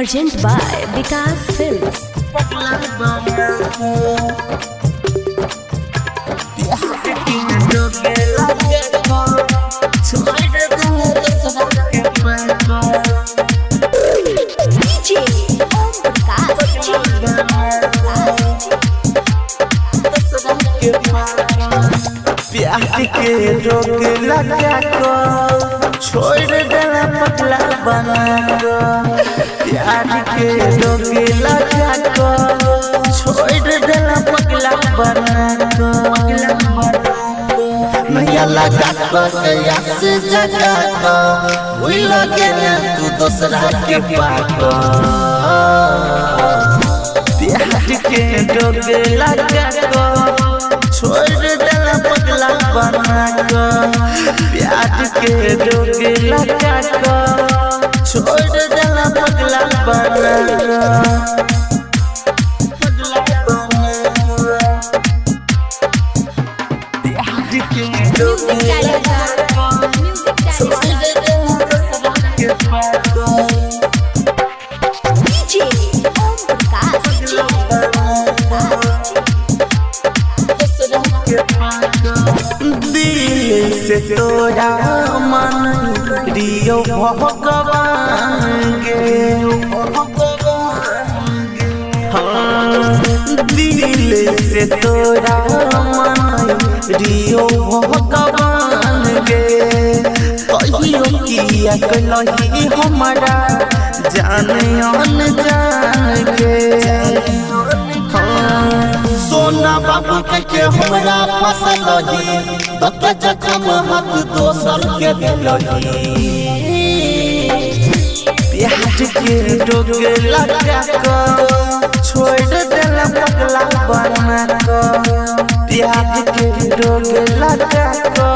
Urgent by Vikas Films. प्यार के रोग लगा को छोड़ देना पगला बना को। प्यार के रोग लगा को छोड़ देना पगला बना को। नया लगा को यास जगा को वही लगे ना तू दूसरा के पाको। प्यार के रोग लगा को छोड़ देना पगला बना को। प्यार के रोग लगा को छोड़ देना पगला बना को। प्यार के रोग लगा को छोड़ देना के पाको। दिल से तोरा मन रियो भगवान गे। हाँ दिल से तोरा मन रियो भगवान गे। कहियो किया कलही हमारा जाने अनजान के। सोना बाबू के हमरा फसल ही बके जखम हाथ दोसर के दिलही। प्यार के रोग लगा को छोड़ देला पगला बना को। प्यार के रोग लगा को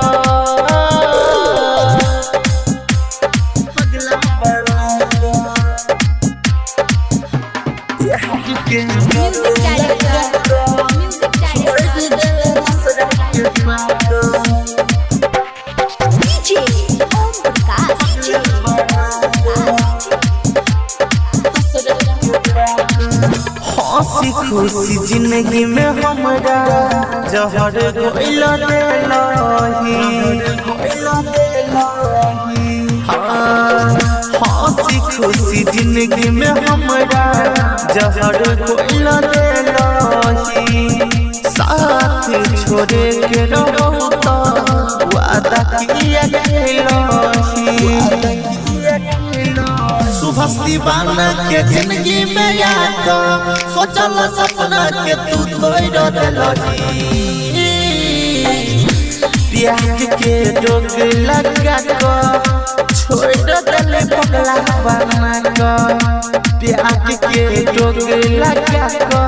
पगला बना को। प्यार के रोग लगा को हंसी खुशी जिंदगी में हमरा जहर घोल देलही। हंसी खुशी जिंदगी में हमरा जहर घोल देलही। साथ छोड़े के रहो तो वादा किया खेलही। सुबह दीवाना के जिंदगी में याद सोचल सपना के तू तोड़ देलही। प्यार के रोग लगा को छोड़ देले पगला बना को। प्यार के रोग लगा को